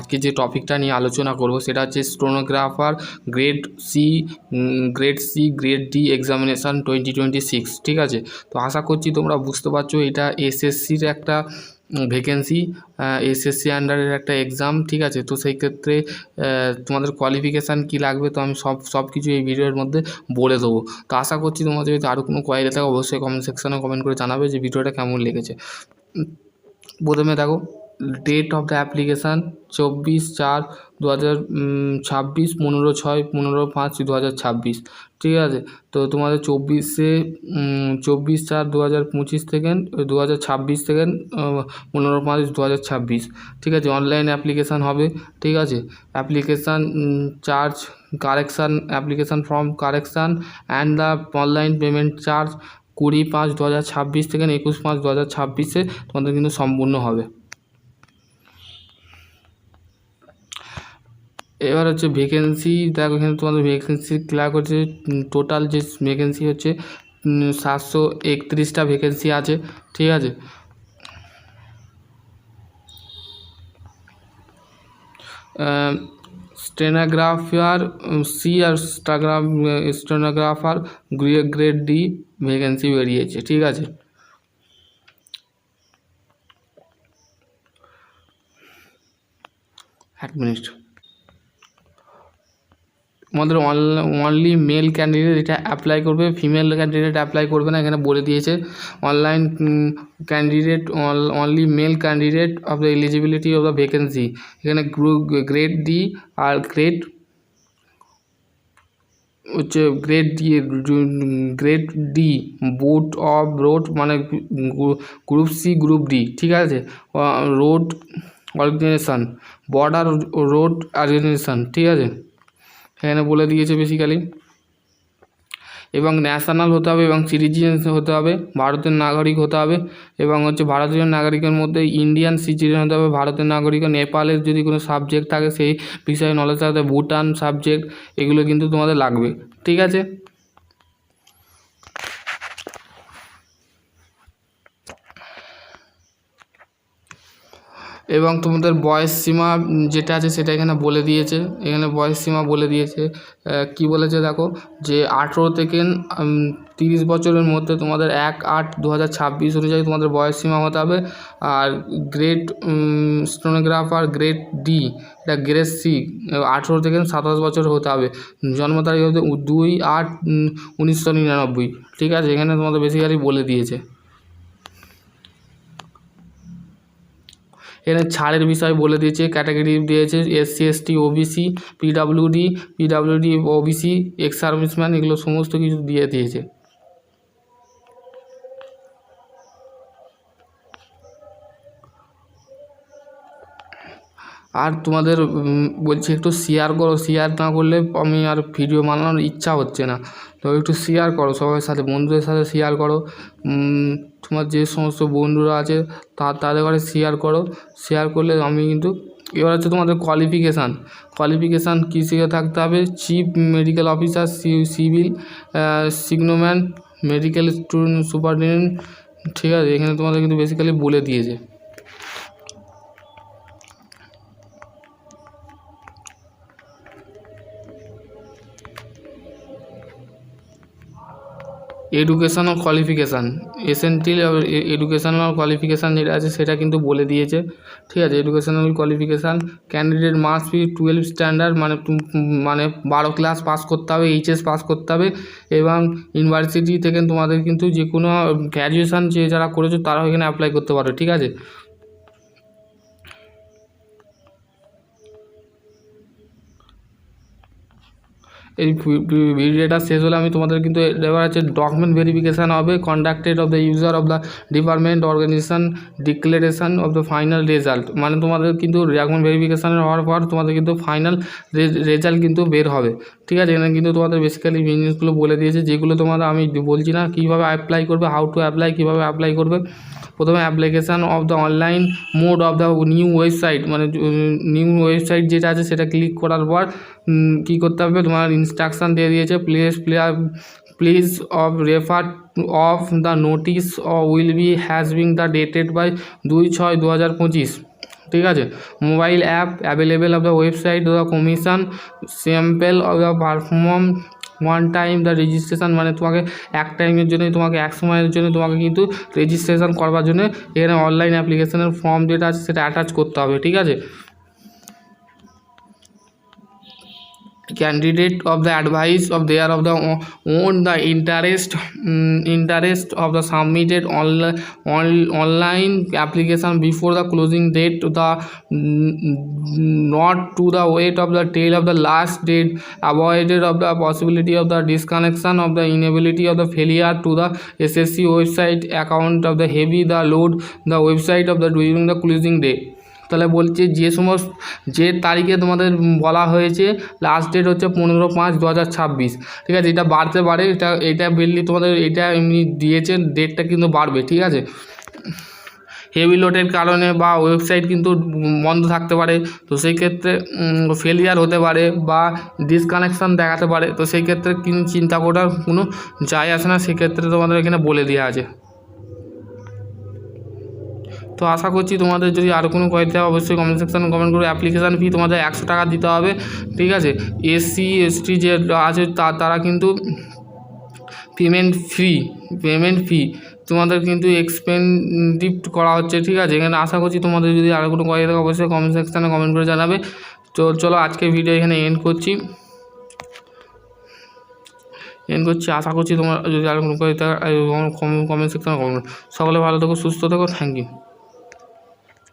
আজকে যে টপিকটা নিয়ে আলোচনা করব সেটা হচ্ছে stenographer grade C grade D examination 2026। ঠিক আছে, তো আশা করছি তোমরা বুঝতে পারছো এটা এসএসসির একটা ভ্যাকেন্সি, এসএসসি আন্ডারের একটা এক্সাম। ঠিক আছে, তো সেই ক্ষেত্রে তোমাদের কোয়ালিফিকেশান কী লাগবে তো আমি সব কিছু এই ভিডিওর মধ্যে বলে দেবো। তো আশা করছি তোমাদের যদি আরও কোনো কোয়ারি থাকে অবশ্যই কমেন্ট সেকশানে কমেন্ট করে জানাবে যে ভিডিওটা কেমন লেগেছে। প্রথমে দেখো, ডেট অফ দ্য অ্যাপ্লিকেশান 24/4/2026, 15/6/2026। ঠিক আছে, তো তোমাদের 24/4/2025 থেকে 2026 থেকে 15/5/2026। ঠিক আছে, অনলাইন অ্যাপ্লিকেশান হবে। ঠিক আছে, application charge correction, application form correction and the online payment charge 20/5/2026 থেকে 21/5/2026 তোমাদের কিন্তু সম্পূর্ণ হবে। এবার হচ্ছে ভ্যাকেন্সি, দেখো এখানে তোমাদের ভ্যাকেন্সি ক্লিয়ার করছে। টোটাল যে ভ্যাকেন্সি হচ্ছে 731টা ভ্যাকেন্সি আছে। ঠিক আছে, স্টেনোগ্রাফার সি আর স্টেনোগ্রাফার গ্রেড ডি ভ্যাকেন্সি বেরিয়েছে। ঠিক আছে, এক মিনিট। আমাদের অনলি মেল ক্যান্ডিডেট এটা অ্যাপ্লাই করবে, ফিমেল ক্যান্ডিডেট অ্যাপ্লাই করবে না, এখানে বলে দিয়েছে। Online candidate only male candidate of the eligibility of the vacancy, এখানে গ্রেড ডি আর গ্রেড হচ্ছে grade D board of road, মানে গ্রুপ সি গ্রুপ ডি। ঠিক আছে, road organisation, border road organisation. ঠিক আছে, এখানে বলে দিয়েছে বেসিক্যালি। এবং ন্যাশনাল হতে হবে এবং সিটিজেন হতে হবে, ভারতের নাগরিক হতে হবে। এবং হচ্ছে ভারতীয় নাগরিকের মধ্যে ইন্ডিয়ান সিটিজেন হতে হবে, ভারতের নাগরিক। নেপালের যদি কোনো সাবজেক্ট থাকে সেই বিষয়ে নলেজ থাকতে, ভুটান সাবজেক্ট, এগুলো কিন্তু তোমাদের লাগবে। ঠিক আছে, এবং তোমাদের বয়স সীমা যেটা আছে সেটা এখানে বলে দিয়েছে। এখানে বয়স সীমা বলে দিয়েছে, কি বলেছে দেখো, যে 18 থেকে 30 বছরের মধ্যে তোমাদের 1/8/2026 অনুযায়ী তোমাদের বয়স সীমা হতে হবে। আর গ্রেড স্টেনোগ্রাফার গ্রেড ডি এটা গ্রেড সি 18 থেকে 27 বছর হতে হবে। জন্ম তারিখ হতে 2/8/1999। ঠিক আছে, এখানে তোমাদের বেসিক্যালি বলে দিয়েছে। এখানে ছাড়ের বিষয় বলে দিয়েছে, ক্যাটাগরি দিয়েছে SC ST OBC PWD OBC ex serviceman, এগুলো সমস্ত কিছু দিয়ে দিয়েছে। আর তোমাদের বলছি একটু শেয়ার করো, শেয়ার না করলে আমি আর ভিডিও বানানোর ইচ্ছা হচ্ছে না। তো একটু শেয়ার করো সবার সাথে, বন্ধুদের সাথে শেয়ার করো। তোমার যে সমস্ত বন্ধুরা আছে তাদের ঘরে শেয়ার করো। শেয়ার করলে আমি কিন্তু, এবার হচ্ছে তোমাদের কোয়ালিফিকেশান কী শিখে থাকতে হবে, চিফ মেডিকেল অফিসার, সিভিল সিগনোম্যান, মেডিকেল স্টুডেন্ট সুপারিনটেন্ডেন্ট। ঠিক আছে, এখানে তোমাদের কিন্তু বেসিক্যালি বলে দিয়েছে। Educational qualification, essential educational qualification যেটা আছে সেটা কিন্তু বলে দিয়েছে। ঠিক আছে, educational qualification candidate must be 12 standard, মানে 12 ক্লাস পাস করতে হবে, HS পাস করতে হবে। এবং ইউনিভার্সিটি থেকে তোমাদের কিন্তু যে কোনো গ্র্যাজুয়েশান যে যারা করেছো তারাও এখানে অ্যাপ্লাই করতে পারো। ঠিক আছে, এই ভিডিওটা শেষ হলে আমি তোমাদের কিন্তু এবার আছে ডকুমেন্ট ভেরিফিকেশান হবে, conducted of the user of the department organisation, declaration of the final result, মানে তোমাদের কিন্তু ডকুমেন্ট ভেরিফিকেশান হওয়ার পর তোমাদের কিন্তু ফাইনাল রেজাল্ট কিন্তু বের হবে। ঠিক আছে, এখানে কিন্তু তোমাদের বেসিক্যালি জিনিসগুলো বলে দিয়েছে, যেগুলো তোমাদের আমি বলছি না, কীভাবে অ্যাপ্লাই করবে, হাউ টু অ্যাপ্লাই, কীভাবে অ্যাপ্লাই করবে। প্রথমে application of the online mode of the new website, মানে নিউ ওয়েবসাইট যেটা আছে সেটা ক্লিক করার পর কী করতে হবে, তোমার ইনস্ট্রাকশান দিয়ে দিয়েছে। Please of refer of the notice will be has being the dated by 2/6/2025। ঠিক আছে। Mobile app available of the website the commission sample of the perform one time the registration, মানে তোমাকে এক টাইমের জন্য, তোমাকে এক সময়ের জন্য তোমাকে কিন্তু রেজিস্ট্রেশন করবার জন্য এখানে অনলাইন অ্যাপ্লিকেশনের ফর্ম যেটা আছে সেটা অ্যাটাচ করতে হবে, ঠিক আছে। candidate of the advice of their of the own the interest of the submitted online application before the closing date to the not to the wait of the tail of the last date, avoided of the possibility of the disconnection of the inability of the failure to the SSC website account of the heavy the load the website of the during the closing day। তাহলে বলছে যে তারিখে তোমাদের বলা হয়েছে last date হচ্ছে 15/5/2026, ঠিক আছে। এটা বাড়তে পারে, এটা বেরলি তোমাদের এটা এমনি দিয়েছে ডেটটা কিন্তু বাড়বে, ঠিক আছে। হেভি লোডের কারণে বা ওয়েবসাইট কিন্তু বন্ধ থাকতে পারে, তো সেই ক্ষেত্রে ফেলিয়ার হতে পারে বা ডিসকানেকশান দেখাতে পারে, তো সেই ক্ষেত্রে কিন্তু চিন্তা করার কোনো যায় আসে না, সেক্ষেত্রে তোমাদের এখানে বলে দেওয়া আছে। তো আশা করছি তোমাদের যদি আরও কোনো কোয়েরি থাকে অবশ্যই কমেন্ট সেকশানে কমেন্ট করে। অ্যাপ্লিকেশান ফি তোমাদের 100 টাকা দিতে হবে, ঠিক আছে। SC ST যে আছে তারা কিন্তু পেমেন্ট ফি তোমাদের কিন্তু এক্সপেন্ডিভ করা হচ্ছে, ঠিক আছে। এখানে আশা করছি তোমাদের যদি আরও কোনো কোয়েরি থাকে অবশ্যই কমেন্ট সেকশানে কমেন্ট করে জানাবে। তো চলো আজকে ভিডিও এখানে এন্ড করছি। আশা করছি তোমার যদি আরও কোনো কোয়েরি থাকে কমেন্ট সেকশানে কমেন্ট। সকলে ভালো থেকো, সুস্থ থেকো, থ্যাংক ইউ।